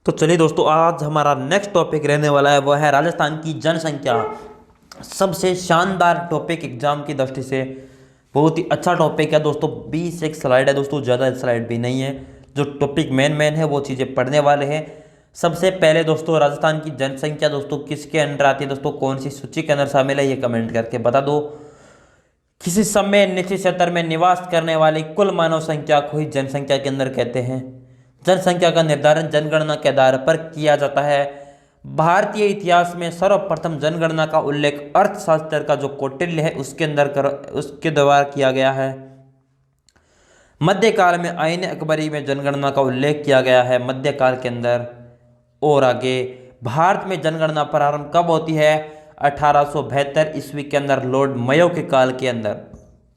तो चलिए दोस्तों, आज हमारा नेक्स्ट टॉपिक रहने वाला है वो है राजस्थान की जनसंख्या। सबसे शानदार टॉपिक एग्जाम की दृष्टि से बहुत ही अच्छा टॉपिक है दोस्तों। 20 एक स्लाइड है दोस्तों, ज़्यादा स्लाइड भी नहीं है। जो टॉपिक मेन है वो चीज़ें पढ़ने वाले हैं। सबसे पहले दोस्तों, राजस्थान की जनसंख्या दोस्तों किसके अंडर आती है दोस्तों, कौन सी सूची के अंदर शामिल है, ये कमेंट करके बता दो। किसी समय निश्चित क्षेत्र में निवास करने वाली कुल मानव संख्या को ही जनसंख्या के अंदर कहते हैं। जनसंख्या का निर्धारण जनगणना के आधार पर किया जाता है। भारतीय इतिहास में सर्वप्रथम जनगणना का उल्लेख अर्थशास्त्र का जो कौटिल्य है उसके द्वारा किया गया है। मध्यकाल में आईन अकबरी में जनगणना का उल्लेख किया गया है मध्यकाल के अंदर। और आगे, भारत में जनगणना प्रारंभ कब होती है? 1872 ईस्वी के अंदर, लॉर्ड मयो के काल के अंदर।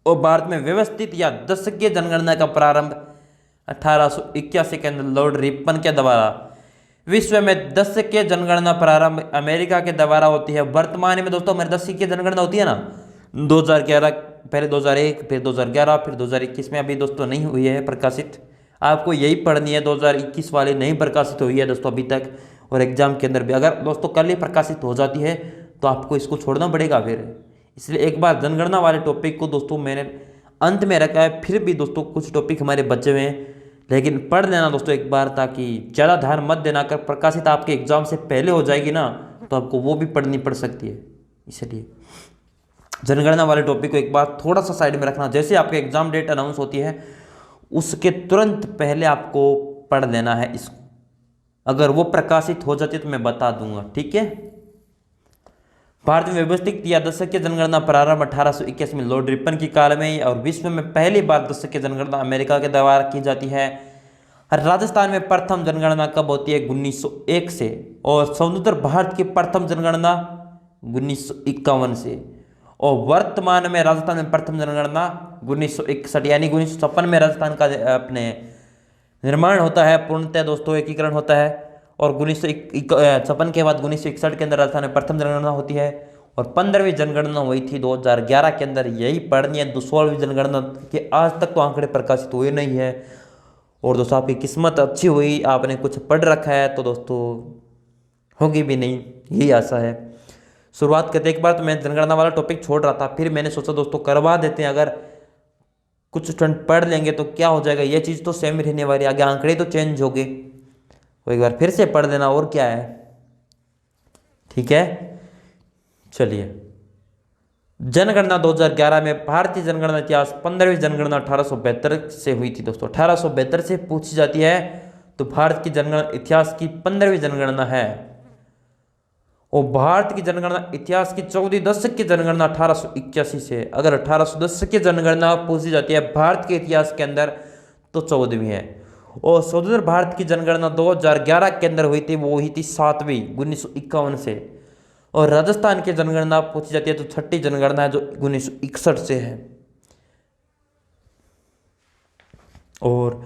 और भारत में व्यवस्थित या दशकीय जनगणना का प्रारंभ 1881 के अंदर लॉर्ड रिपन के द्वारा। विश्व में दशकीय जनगणना प्रारंभ अमेरिका के द्वारा होती है। वर्तमान में दोस्तों हमारी दशकीय जनगणना होती है ना, 2011, पहले 2001, फिर 2011, फिर 2021 में अभी दोस्तों नहीं हुई है प्रकाशित। आपको यही पढ़नी है, 2021 वाली नहीं प्रकाशित हुई है दोस्तों अभी तक। और एग्जाम के अंदर भी अगर दोस्तों कल ही प्रकाशित हो जाती है तो आपको इसको छोड़ना पड़ेगा फिर। इसलिए एक बार जनगणना वाले टॉपिक को दोस्तों मैंने अंत में रखा है। फिर भी दोस्तों कुछ टॉपिक हमारे बचे हुए हैं, लेकिन पढ़ लेना दोस्तों एक बार, ताकि ज़्यादा ध्यान मत देना। कर प्रकाशित आपके एग्जाम से पहले हो जाएगी ना तो आपको वो भी पढ़नी पड़ सकती है। इसलिए जनगणना वाले टॉपिक को एक बार थोड़ा सा साइड में रखना। जैसे आपके एग्जाम डेट अनाउंस होती है उसके तुरंत पहले आपको पढ़ लेना है इसको। अगर वो प्रकाशित हो जाती है तो मैं बता दूंगा, ठीक है। भारत में व्यवस्थित या दशकीय जनगणना प्रारंभ 1821 में लॉर्ड रिपन की काल में, और विश्व में पहली बार दशकीय जनगणना अमेरिका के द्वारा की जाती है। राजस्थान में प्रथम जनगणना कब होती है? 1901 से। और स्वतंत्र भारत की प्रथम जनगणना 1951 से। और वर्तमान में राजस्थान में प्रथम जनगणना 1961 यानी 1956 में राजस्थान का अपने निर्माण होता है, पूर्णतः दोस्तों एकीकरण होता है। और 1956 के बाद 1961 के अंदर राजस्थान में प्रथम जनगणना होती है। और 15वीं जनगणना हुई थी 2011 के अंदर, यही पढ़नी है। 16वीं जनगणना के आज तक तो आंकड़े प्रकाशित हुए नहीं है। और दोस्तों आपकी किस्मत अच्छी हुई, आपने कुछ पढ़ रखा है तो दोस्तों होगी भी नहीं, यही आशा है। शुरुआत करते एक बार तो मैं जनगणना वाला टॉपिक छोड़ रहा था, फिर मैंने सोचा दोस्तों करवा देते हैं। अगर कुछ स्टूडेंट पढ़ लेंगे तो क्या हो जाएगा, ये चीज़ तो सेम रहने वाली, आगे आंकड़े तो चेंज हो गए। तो एक बार फिर से पढ़ देना, और क्या है, ठीक है। चलिए, जनगणना 2011 में भारतीय जनगणना इतिहास 15वीं जनगणना 1872 से हुई थी दोस्तों। 1872 से पूछी जाती है तो भारत की जनगणना इतिहास की 15वीं जनगणना है। और भारत की जनगणना इतिहास की 14वीं दशक की जनगणना 1881 से। अगर 1810 की जनगणना पूछी जाती है भारत के इतिहास के अंदर तो 14वीं है। और स्वतंत्र भारत की जनगणना 2011 के अंदर हुई थी, वो हुई थी 7वीं 1951 से। और राजस्थान की जनगणना पूछी जाती है तो 6ठी जनगणना है जो 1961 से है। और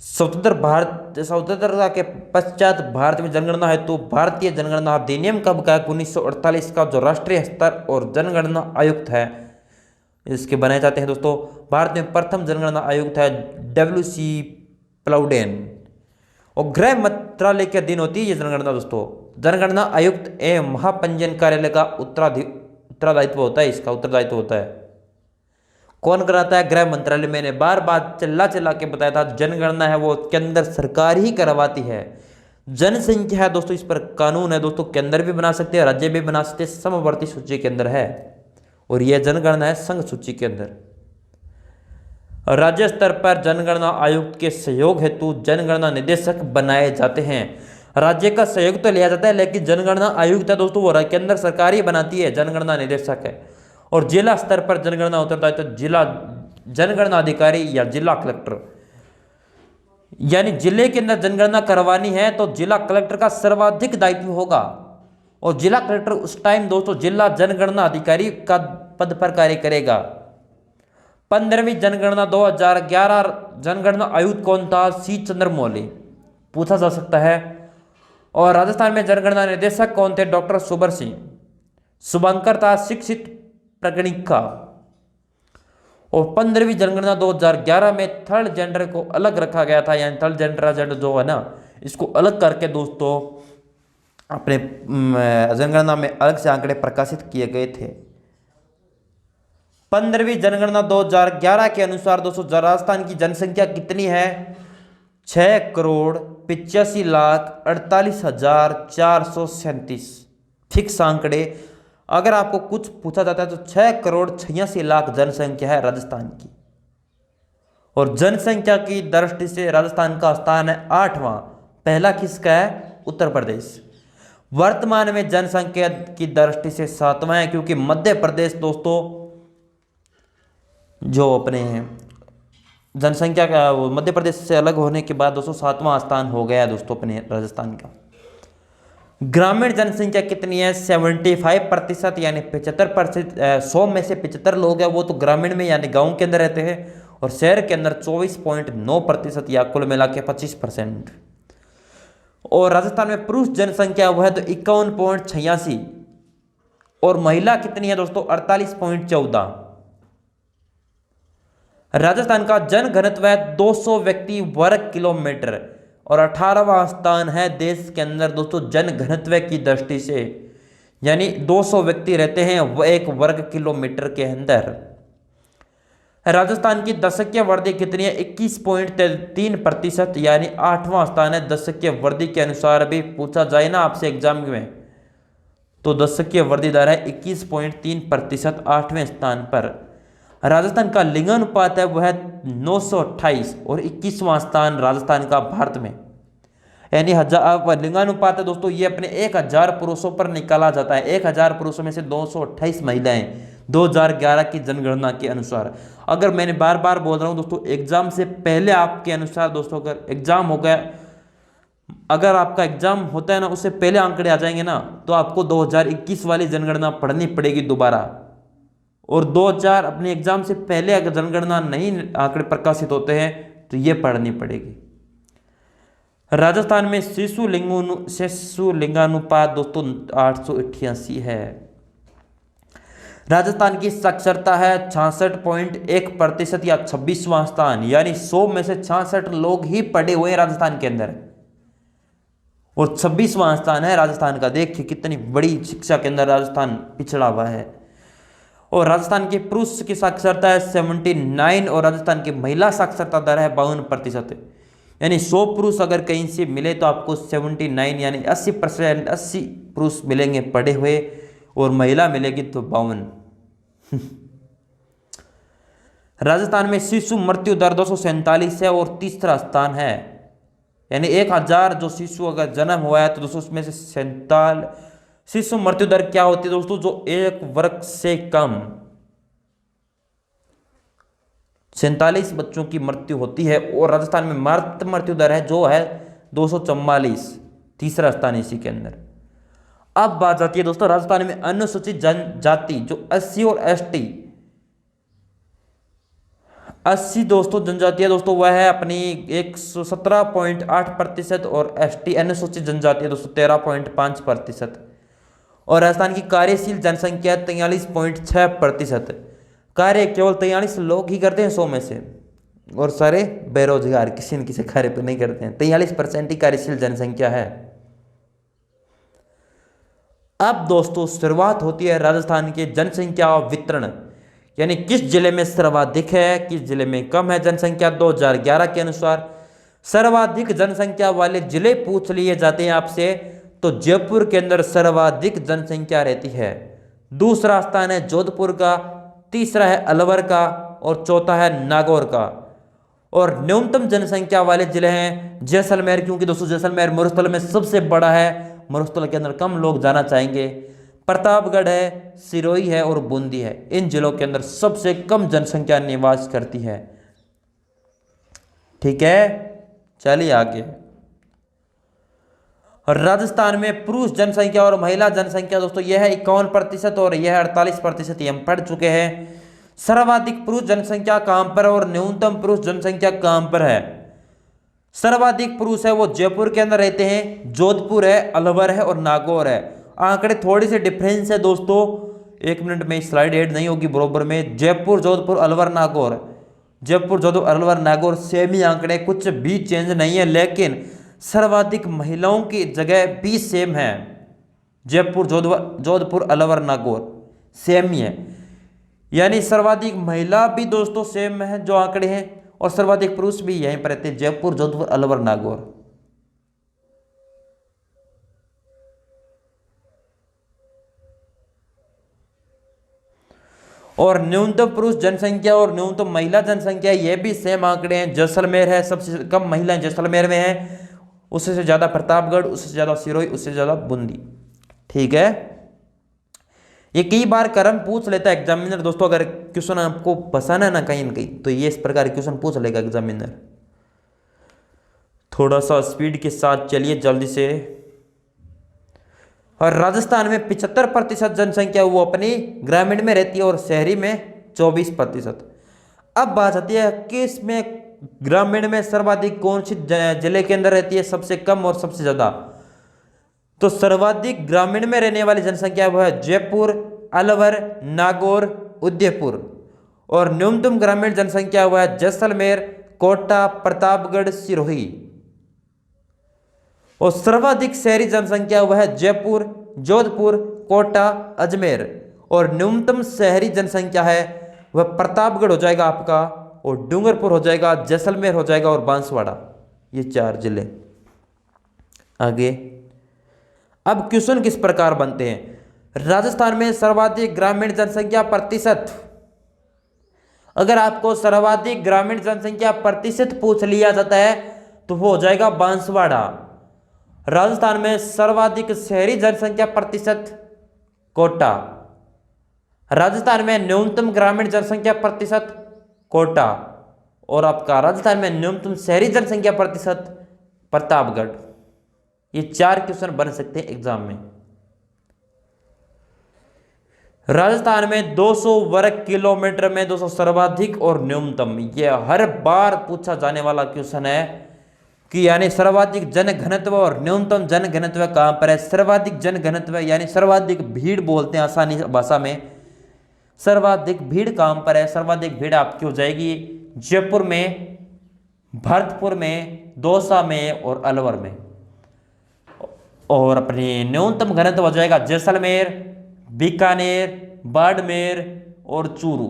स्वतंत्रता के पश्चात भारत में जनगणना है तो भारतीय जनगणना अधिनियम कब का? 1948 का, जो राष्ट्रीय स्तर और जनगणना आयुक्त है इसके बनाए जाते हैं दोस्तों। भारत में प्रथम जनगणना आयुक्त है WC प्लाउडेन। और गृह मंत्रालय के अधीन होती है ये जनगणना दोस्तों। जनगणना आयुक्त एवं महापंजीयन कार्यालय का उत्तरदायित्व होता है, इसका उत्तरदायित्व होता है। कौन कराता है? गृह मंत्रालय। मैंने बार बार चिल्ला के बताया था, जनगणना है वो केंद्र सरकार ही करवाती है। जनसंख्या है दोस्तों, इस पर कानून है दोस्तों, केंद्र भी बना सकते हैं, राज्य भी बना सकते हैं, समवर्ती सूची के अंदर है। और यह जनगणना है संघ सूची के अंदर। राज्य स्तर पर जनगणना आयुक्त के सहयोग हेतु जनगणना निदेशक बनाए जाते हैं। राज्य का सहयोग तो लिया जाता है, लेकिन जनगणना आयुक्त है दोस्तों वो केंद्र सरकार ही बनाती है, जनगणना निदेशक है। और जिला स्तर पर जनगणना उत्तरदायित्व तो जिला जनगणना अधिकारी या जिला कलेक्टर, यानी जिले के अंदर जनगणना करवानी है तो जिला कलेक्टर का सर्वाधिक दायित्व होगा। और जिला कलेक्टर उस टाइम दोस्तों जिला जनगणना अधिकारी का पद पर कार्य करेगा। 15वीं जनगणना 2011 जनगणना आयुक्त कौन था? C चंद्रमौली, पूछा जा सकता है। और राजस्थान में जनगणना निदेशक कौन थे? डॉक्टर सुबर सिंह। शुभंकर था शिक्षित प्रगणिक का। और 15वीं जनगणना 2011 में थर्ड जेंडर को अलग रखा गया था, यानी थर्ड जेंडर जो है ना इसको अलग करके दोस्तों अपने जनगणना में अलग से आंकड़े प्रकाशित किए गए थे। 15वीं जनगणना 2011 के अनुसार दोस्तों राजस्थान की जनसंख्या कितनी है? 6,85,48,437। फिक्स आंकड़े। अगर आपको कुछ पूछा जाता है तो 6,86,00,000 जनसंख्या है राजस्थान की। और जनसंख्या की दृष्टि से राजस्थान का स्थान है 8वां। पहला किसका है? उत्तर प्रदेश। वर्तमान में जनसंख्या की दृष्टि से 7वां है, क्योंकि मध्य प्रदेश दोस्तों जो अपने जनसंख्या का मध्य प्रदेश से अलग होने के बाद दोस्तों 7वां स्थान हो गया दोस्तों अपने राजस्थान का। ग्रामीण जनसंख्या कितनी है? 75% यानी 75%। 100 में से 75 लोग हैं वो तो ग्रामीण में यानी गांव के अंदर रहते हैं, और शहर के अंदर 24.9% या कुल मिला के 25%। और राजस्थान में पुरुष जनसंख्या वो है तो 51.86, और महिला कितनी है दोस्तों? 48.14। राजस्थान का जन घनत्व है 200 व्यक्ति वर्ग किलोमीटर, और 18वां स्थान है देश के अंदर दोस्तों जन घनत्व की दृष्टि से, यानी 200 व्यक्ति रहते हैं वह 1 वर्ग किलोमीटर के अंदर। राजस्थान की दशकीय वृद्धि कितनी है? 21.3%, यानी 8वां स्थान है। दशकीय वृद्धि के अनुसार भी पूछा जाए ना आपसे एग्जाम में, तो दशकीय वृद्धि दर है 21.3%, 8वें स्थान पर। राजस्थान का लिंगानुपात है वह है 928, और 21वां स्थान राजस्थान का भारत में। यानी लिंगानुपात है दोस्तों ये अपने 1000 पुरुषों पर निकाला जाता है। 1000 पुरुषों में से 228 महिलाएं 2011 की जनगणना के अनुसार। अगर मैंने बार बार बोल रहा हूं दोस्तों, एग्जाम से पहले आपके अनुसार दोस्तों अगर एग्जाम हो गया, अगर आपका एग्जाम होता है ना उससे पहले आंकड़े आ जाएंगे ना, तो आपको 2021 वाली जनगणना पढ़नी पड़ेगी दोबारा। और 2000 अपने एग्जाम से पहले अगर जनगणना नहीं आंकड़े प्रकाशित होते हैं तो ये पढ़नी पड़ेगी। राजस्थान में शिशु लिंगानुपात दोस्तों 888 है। राजस्थान की साक्षरता है 66.1% या 26वां स्थान, यानी 100 में से 66 लोग ही पढ़े हुए हैं राजस्थान के अंदर, और 26वां स्थान है राजस्थान का। देखिए कितनी बड़ी शिक्षा के अंदर राजस्थान पिछड़ा हुआ है। और राजस्थान के पुरुष की साक्षरता है 79, और राजस्थान की महिला साक्षरता दर है 52%, यानी 100 पुरुष अगर कहीं से मिले तो आपको 79 यानी 80%, 80 पुरुष मिलेंगे पढ़े हुए, और महिला मिलेगी तो 52। राजस्थान में शिशु मृत्यु दर 247 है, और तीसरा स्थान है, यानी 1000 जो शिशु अगर जन्म हुआ है तो दोस्तों उसमें से 47 शिशु मृत्यु दर क्या होती है दोस्तों? जो 1 वर्ष से कम 47 बच्चों की मृत्यु होती है। और राजस्थान में मातृ मृत्यु दर है जो है 244, तीसरा स्थान इसी के अंदर। अब बात आती है दोस्तों राजस्थान में अनुसूचित जनजाति जो SC और ST, 80 दोस्तों जनजातियां दोस्तों वह है अपनी 117.8%, और ST अनुसूचित जनजाति दोस्तों 13.5%। और राजस्थान की कार्यशील जनसंख्या 43.6%। कार्य केवल 43 लोग ही करते हैं 100 में से, और सारे बेरोजगार, किसी न किसी कार्य पर नहीं करते हैं। 43% ही कार्यशील जनसंख्या है। अब दोस्तों शुरुआत होती है राजस्थान के जनसंख्या वितरण, यानी किस जिले में सर्वाधिक है, किस जिले में कम है जनसंख्या। 2011 के अनुसार सर्वाधिक जनसंख्या वाले जिले पूछ लिए जाते हैं आपसे, तो जयपुर के अंदर सर्वाधिक जनसंख्या रहती है। दूसरा स्थान है जोधपुर का, तीसरा है अलवर का, और चौथा है नागौर का। और न्यूनतम जनसंख्या वाले जिले हैं जैसलमेर, क्योंकि दोस्तों जैसलमेर मरुस्थल में सबसे बड़ा है, मरुस्थल के अंदर कम लोग जाना चाहेंगे। प्रतापगढ़ है, सिरोही है, और बूंदी है। इन जिलों के अंदर सबसे कम जनसंख्या निवास करती है। ठीक है, चलिए आगे। राजस्थान में पुरुष जनसंख्या और महिला जनसंख्या दोस्तों यह है 51% और यह है 48%, ये हम पढ़ चुके हैं। सर्वाधिक पुरुष जनसंख्या कहां पर है और न्यूनतम पुरुष जनसंख्या कहां पर है? सर्वाधिक पुरुष है वो जयपुर के अंदर रहते हैं, जोधपुर है, अलवर है और नागौर है। आंकड़े थोड़ी सी डिफरेंस है दोस्तों, 1 मिनट में स्लाइड ऐड नहीं होगी बरोबर में। जयपुर, जोधपुर, अलवर, नागौर, जयपुर, जोधपुर, अलवर, नागौर सेम ही आंकड़े, कुछ भी चेंज नहीं है। लेकिन सर्वाधिक महिलाओं की जगह भी सेम है। जयपुर, जोधपुर, अलवर, नागौर सेम ही है। यानी सर्वाधिक महिला भी दोस्तों सेम है जो आंकड़े हैं, और सर्वाधिक पुरुष भी यहीं पर रहते हैं, जयपुर, जोधपुर, अलवर, नागौर। और न्यूनतम पुरुष जनसंख्या और न्यूनतम महिला जनसंख्या ये भी सेम आंकड़े हैं। जैसलमेर है, सबसे कम महिलाएं जैसलमेर में है, उससे ज्यादा प्रतापगढ़, उससे ज्यादा सिरोही, उससे ज्यादा बूंदी। ठीक है, ये कई बार क्रम पूछ लेता है एग्जामिनर दोस्तों। अगर क्वेश्चन आपको पसंद है ना कहीं ना कहीं, तो ये इस प्रकार क्वेश्चन पूछ लेगा एग्जामिनर। थोड़ा सा स्पीड के साथ चलिए जल्दी से। और राजस्थान में 75% जनसंख्या वो अपनी ग्रामीण में रहती है और शहरी में 24%। अब बात आती है कि इसमें ग्रामीण में सर्वाधिक कौन सी जिले के अंदर रहती है, सबसे कम और सबसे ज्यादा। तो सर्वाधिक ग्रामीण में रहने वाली जनसंख्या वो है जयपुर, अलवर, नागौर, उदयपुर। और न्यूनतम ग्रामीण जनसंख्या वो है जैसलमेर, कोटा, प्रतापगढ़, सिरोही। और सर्वाधिक शहरी जनसंख्या वह है जयपुर, जोधपुर, कोटा, अजमेर। और न्यूनतम शहरी जनसंख्या है वह प्रतापगढ़ हो जाएगा आपका, और डूंगरपुर हो जाएगा, जैसलमेर हो जाएगा, और बांसवाड़ा। ये 4 जिले। आगे अब क्वेश्चन किस प्रकार बनते हैं। राजस्थान में सर्वाधिक ग्रामीण जनसंख्या प्रतिशत। अगर आपको सर्वाधिक ग्रामीण जनसंख्या प्रतिशत पूछ लिया जाता है तो वो हो जाएगा बांसवाड़ा। राजस्थान में सर्वाधिक शहरी जनसंख्या प्रतिशत कोटा। राजस्थान में न्यूनतम ग्रामीण जनसंख्या प्रतिशत कोटा। और आपका राजस्थान में न्यूनतम शहरी जनसंख्या प्रतिशत प्रतापगढ़। ये 4 क्वेश्चन बन सकते हैं एग्जाम में। राजस्थान में 200 वर्ग किलोमीटर में 200 सर्वाधिक और न्यूनतम। ये हर बार पूछा जाने वाला क्वेश्चन है कि यानी सर्वाधिक जनघनत्व और न्यूनतम जनघनत्व कहां पर है। सर्वाधिक जनघनत्व यानी सर्वाधिक भीड़ बोलते हैं आसानी भाषा में। सर्वाधिक भीड़ कहां पर है। सर्वाधिक भीड़ आपकी हो जाएगी जयपुर में, भरतपुर में, दौसा में और अलवर में। और अपनी न्यूनतम घनत्व हो जाएगा जैसलमेर, बीकानेर, बाड़मेर और चूरू।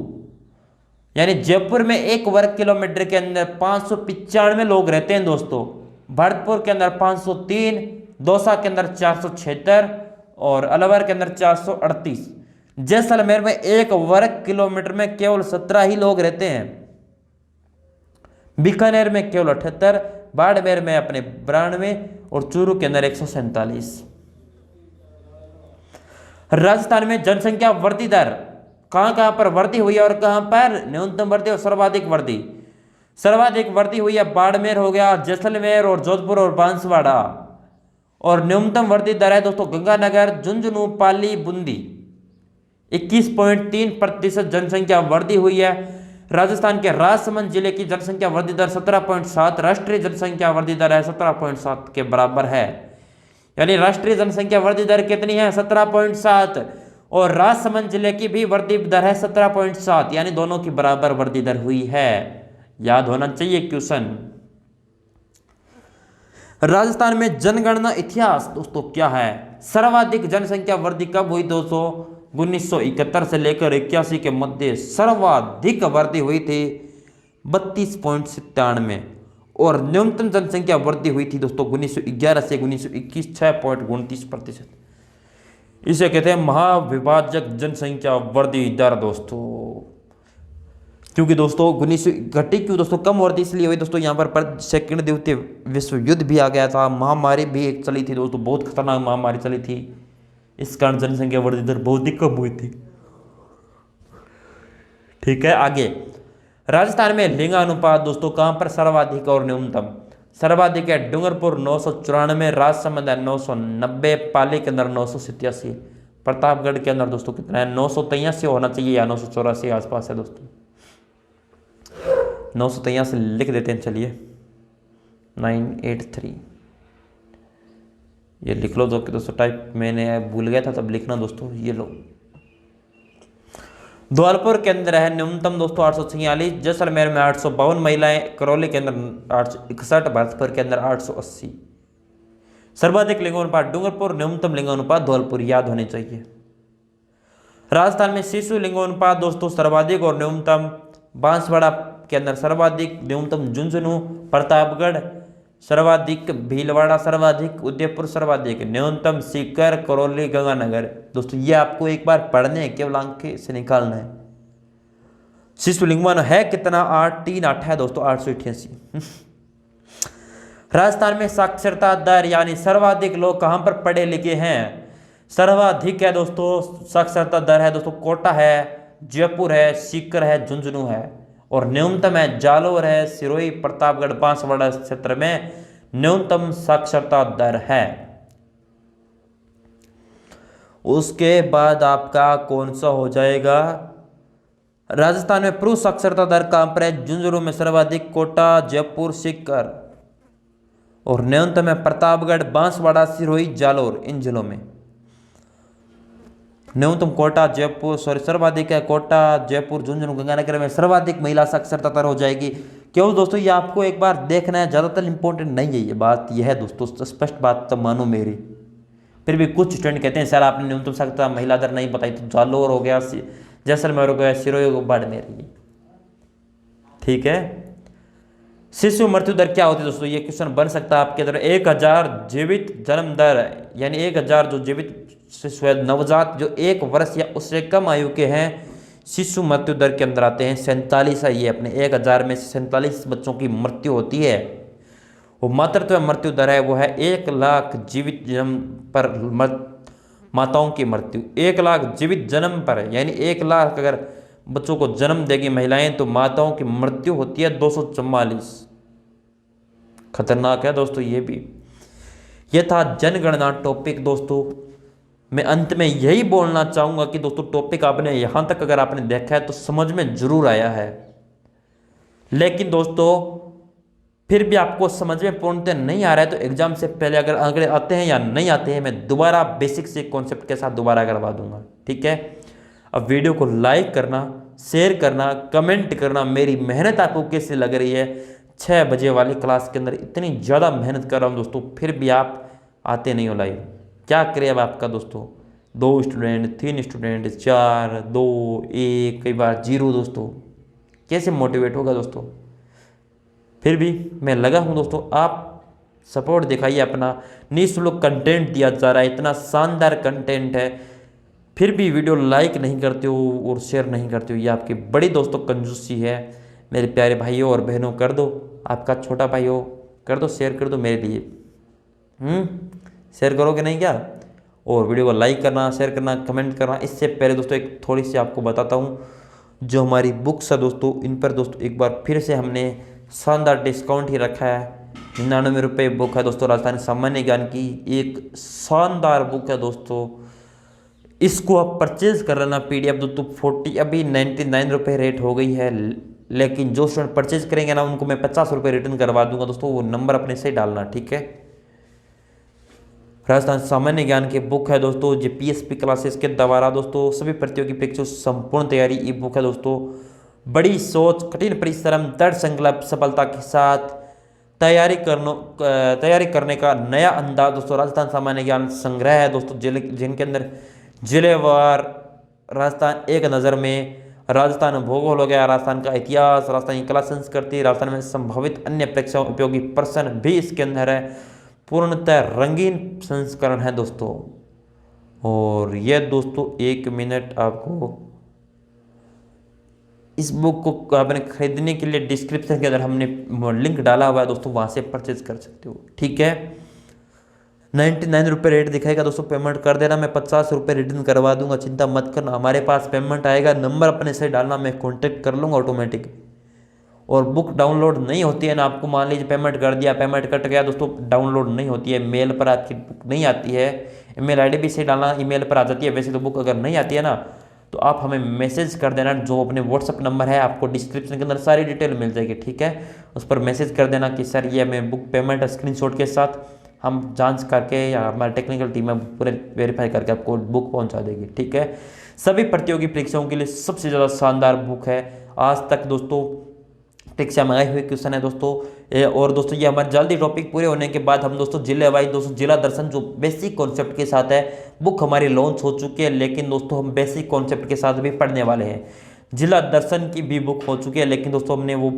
यानी जयपुर में 1 वर्ग किलोमीटर के अंदर 595 लोग रहते हैं दोस्तों। भरतपुर के अंदर 503, दौसा के अंदर 476 और अलवर के अंदर 438। जैसलमेर में 1 वर्ग किलोमीटर में केवल 17 ही लोग रहते हैं। बीकानेर में केवल 78, बाड़मेर में अपने 92 और चूरू के अंदर 147। राजस्थान में जनसंख्या वृद्धि दर कहां कहां पर वृद्धि हुई है और कहां पर न्यूनतम वृद्धि और सर्वाधिक वृद्धि। सर्वाधिक वृद्धि हुई है बाड़मेर हो गया, जैसलमेर और जोधपुर और बांसवाड़ा। और न्यूनतम वृद्धि दर है दोस्तों गंगानगर, झुंझुनू, पाली, बूंदी। 21.3% जनसंख्या वृद्धि हुई है। राजस्थान के राजसमंद जिले की जनसंख्या वृद्धि दर 17.7, राष्ट्रीय जनसंख्या वृद्धि दर है 17.7 के बराबर है। यानी राष्ट्रीय जनसंख्या वृद्धि दर कितनी है 17.7, और राजसमंद जिले की भी वृद्धि दर है 17.7, यानी दोनों की बराबर वृद्धि दर हुई है। याद होना चाहिए क्वेश्चन। राजस्थान में जनगणना इतिहास दोस्तों क्या है। सर्वाधिक जनसंख्या वृद्धि कब हुई दोस्तों 1971 से लेकर 81 के मध्य सर्वाधिक वृद्धि हुई थी 32.97। और न्यूनतम जनसंख्या वृद्धि हुई थी दोस्तों 1911 से 1921 6.29%। इसे कहते हैं महाविभाजक जनसंख्या वृद्धि दर दोस्तों। क्योंकि दोस्तों 19 घटी क्यों दोस्तों कम वृद्धि इसलिए हुई दोस्तों, यहाँ पर सेकंड द्वितीय विश्व युद्ध भी आ गया था, महामारी भी एक चली थी दोस्तों, बहुत खतरनाक महामारी चली थी। इस कारण जनसंख्या वृद्धि दर बहुत ही कम हुई थी। ठीक है, आगे राजस्थान में लिंगानुपात दोस्तों कहां पर सर्वाधिक और न्यूनतम। सर्वाधिक है डूंगरपुर 994, राजसमंद है 990, पाली के अंदर 987, प्रतापगढ़ के अंदर दोस्तों कितना है 983 होना चाहिए या 984 आसपास है दोस्तों। 983 लिख देते हैं, चलिए 983 ये लिख लो। जो कि दोस्तों टाइप मैंने भूल गया था तब लिखना दोस्तों, ये लो। धौलपुर के अंदर है न्यूनतम दोस्तों 846, जैसलमेर में 852 महिलाएं, करौली के अंदर 861, भरतपुर के अंदर 880। सर्वाधिक लिंगानुपात डूंगरपुर, न्यूनतम लिंगानुपात धौलपुर, याद होने चाहिए। राजस्थान में शिशु लिंगानुपात दोस्तों सर्वाधिक और न्यूनतम बांसवाड़ा के अंदर सर्वाधिक, न्यूनतम झुंझुनू, प्रतापगढ़ सर्वाधिक, भीलवाड़ा सर्वाधिक, उदयपुर सर्वाधिक, न्यूनतम सीकर, करौली, गंगानगर। दोस्तों ये आपको एक बार पढ़ने हैं, केवल अंक से निकालना है। शिशु लिंगानुपात है कितना? 8, 3, 8 है दोस्तों, 888। राजस्थान में साक्षरता दर यानी सर्वाधिक लोग कहां पर पढ़े लिखे हैं? सर्वाधिक है दोस्तों साक्षरता दर है दोस्तों कोटा है, जयपुर है, सीकर है, झुंझुनू है। और न्यूनतम है जालोर है, सिरोही, प्रतापगढ़, बांसवाड़ा क्षेत्र में न्यूनतम साक्षरता दर है। उसके बाद आपका कौन सा हो जाएगा? राजस्थान में पुरुष साक्षरता दर कहां पर है? झुंझुनू में सर्वाधिक, कोटा, जयपुर, सीकर। और न्यूनतम है प्रतापगढ़, बांसवाड़ा, सिरोही, जालोर, इन जिलों में। न्यूनतम कोटा, जयपुर, सर्वाधिक है कोटा, जयपुर, झुंझुनू, गंगानगर में सर्वाधिक महिला साक्षरता दर हो जाएगी। क्यों दोस्तों? ये आपको एक बार देखना है, ज़्यादातर इंपॉर्टेंट नहीं है ये बात। यह है दोस्तों स्पष्ट बात, तो मानो मेरी। फिर भी कुछ स्टूडेंट कहते हैं सर आपने न्यूनतम साक्षरता महिला दर नहीं बताई, तो जालोर हो गया, जैसलमेर हो गया, सिरोही, बाड़मेर, ठीक है। शिशु मृत्यु दर क्या होती है दोस्तों? ये क्वेश्चन बन सकता है आपके अंदर। 1000 जीवित जन्म दर यानी 1000 जो जीवित शिशु है, नवजात जो 1 वर्ष या उससे कम आयु के हैं, शिशु मृत्यु दर के अंदर आते हैं। 47 है ये, अपने 1000 में 47 बच्चों की मृत्यु होती है। वो मातृत्व मृत्यु दर है वो है 1 लाख जीवित जन्म पर माताओं की मृत्यु। 1 लाख जीवित जन्म पर यानी 1 लाख अगर बच्चों को जन्म देगी महिलाएं तो माताओं की मृत्यु होती है 244। खतरनाक है दोस्तों ये भी। यह था जनगणना टॉपिक दोस्तों। मैं अंत में यही बोलना चाहूंगा कि दोस्तों टॉपिक आपने यहां तक अगर आपने देखा है तो समझ में जरूर आया है, लेकिन दोस्तों फिर भी आपको समझ में पूर्णतः नहीं आ रहा है तो एग्जाम से पहले अगर आंकड़े आते हैं या नहीं आते हैं, मैं दोबारा बेसिक से कॉन्सेप्ट के साथ दोबारा करवा दूंगा, ठीक है। अब वीडियो को लाइक करना, शेयर करना, कमेंट करना। मेरी मेहनत आपको कैसे लग रही है? 6 बजे वाली क्लास के अंदर इतनी ज़्यादा मेहनत कर रहा हूँ दोस्तों, फिर भी आप आते नहीं हो लाइव। क्या करें अब आपका दोस्तों? 2 स्टूडेंट, 3 स्टूडेंट, 4, 2, 1, कई बार 0 दोस्तों, कैसे मोटिवेट होगा दोस्तों? फिर भी मैं लगा हूँ दोस्तों, आप सपोर्ट दिखाइए अपना। निःशुल्क कंटेंट दिया जा रहा है, इतना शानदार कंटेंट है, फिर भी वीडियो लाइक नहीं करते हो और शेयर नहीं करते हो। ये आपकी बड़ी दोस्तों कंजूसी है। मेरे प्यारे भाइयों और बहनों, कर दो, आपका छोटा भाई हो, कर दो, शेयर कर दो मेरे लिए। शेयर करोगे नहीं क्या? और वीडियो को लाइक करना, शेयर करना, कमेंट करना। इससे पहले दोस्तों एक थोड़ी सी आपको बताता हूँ, जो हमारी बुक्स है दोस्तों, इन पर दोस्तों एक बार फिर से हमने शानदार डिस्काउंट ही रखा है। 99 रुपये बुक है दोस्तों, राजस्थानी सामान्य ज्ञान की एक शानदार बुक है दोस्तों। इसको आप परचेज कर लेना। PDF दोस्तों 40 अभी 99 रुपये रेट हो गई है, लेकिन जो स्टूडेंट परचेज करेंगे ना उनको मैं 50 रुपये रिटर्न करवा दूंगा दोस्तों। वो नंबर अपने से डालना, ठीक है। राजस्थान सामान्य ज्ञान की बुक है दोस्तों, जो PSP क्लासेस के द्वारा दोस्तों सभी प्रतियोगी परीक्षा संपूर्ण तैयारी ई बुक है दोस्तों। बड़ी सोच, कठिन परिश्रम, दृढ़ संकल्प, सफलता के साथ तैयारी करने का नया अंदाज दोस्तों। राजस्थान सामान्य ज्ञान संग्रह है दोस्तों, जिनके अंदर जिलेवार राजस्थान एक नज़र में, राजस्थान भूगोल हो गया, राजस्थान का इतिहास, राजस्थान कला संस्कृति, राजस्थान में संभावित अन्य परीक्षा उपयोगी प्रश्न भी इसके अंदर है। पूर्णतः रंगीन संस्करण है दोस्तों। और यह दोस्तों 1 मिनट आपको इस बुक को आपने खरीदने के लिए डिस्क्रिप्शन के अंदर हमने लिंक डाला हुआ है दोस्तों, वहाँ से परचेज कर सकते हो, ठीक है। 99 रुपये रेट दिखाएगा दोस्तों, पेमेंट कर देना, मैं 50 रुपये रिटर्न करवा दूंगा, चिंता मत करना। हमारे पास पेमेंट आएगा, नंबर अपने से डालना, मैं कॉन्टेक्ट कर लूँगा ऑटोमेटिक। और बुक डाउनलोड नहीं होती है ना, आपको मान लीजिए पेमेंट कर दिया, पेमेंट कट गया दोस्तों, डाउनलोड नहीं होती है, मेल पर आपकी बुक नहीं आती है। ईमेल ID भी से डालना, ईमेल पर आ जाती है। वैसे तो बुक अगर नहीं आती है ना तो आप हमें मैसेज कर देना, जो अपने व्हाट्सअप नंबर है आपको डिस्क्रिप्शन के अंदर सारी डिटेल मिल जाएगी, ठीक है। उस पर मैसेज कर देना कि सर ये हमें बुक पेमेंट स्क्रीनशॉट के साथ हम जांच करके या हमारी टेक्निकल टीम में पूरे वेरीफाई करके आपको बुक पहुंचा देगी, ठीक है। सभी प्रतियोगी परीक्षाओं के लिए सबसे ज़्यादा शानदार बुक है। आज तक दोस्तों ट्रिक से मंगाए हुए क्वेश्चन है दोस्तों। और दोस्तों ये हमारे जल्दी टॉपिक पूरे होने के बाद हम दोस्तों जिले वाइज दोस्तों जिला दर्शन जो बेसिक कॉन्सेप्ट के साथ है बुक हमारी लॉन्च हो चुकी है, लेकिन दोस्तों हम बेसिक कॉन्सेप्ट के साथ भी पढ़ने वाले हैं। जिला दर्शन की भी बुक हो चुकी है, लेकिन दोस्तों हमने वो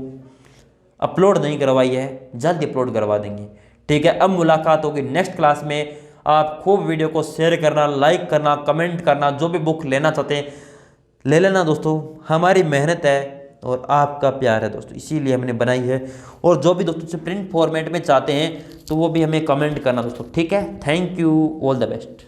अपलोड नहीं करवाई है, जल्द अपलोड करवा देंगे। ठीक है, अब मुलाकात होगी नेक्स्ट क्लास में। आप खूब वीडियो को शेयर करना, लाइक करना, कमेंट करना, जो भी बुक लेना चाहते हैं ले लेना दोस्तों। हमारी मेहनत है और आपका प्यार है दोस्तों, इसीलिए हमने बनाई है। और जो भी दोस्तों प्रिंट फॉर्मेट में चाहते हैं तो वो भी हमें कमेंट करना दोस्तों। ठीक है, thank you, all the best.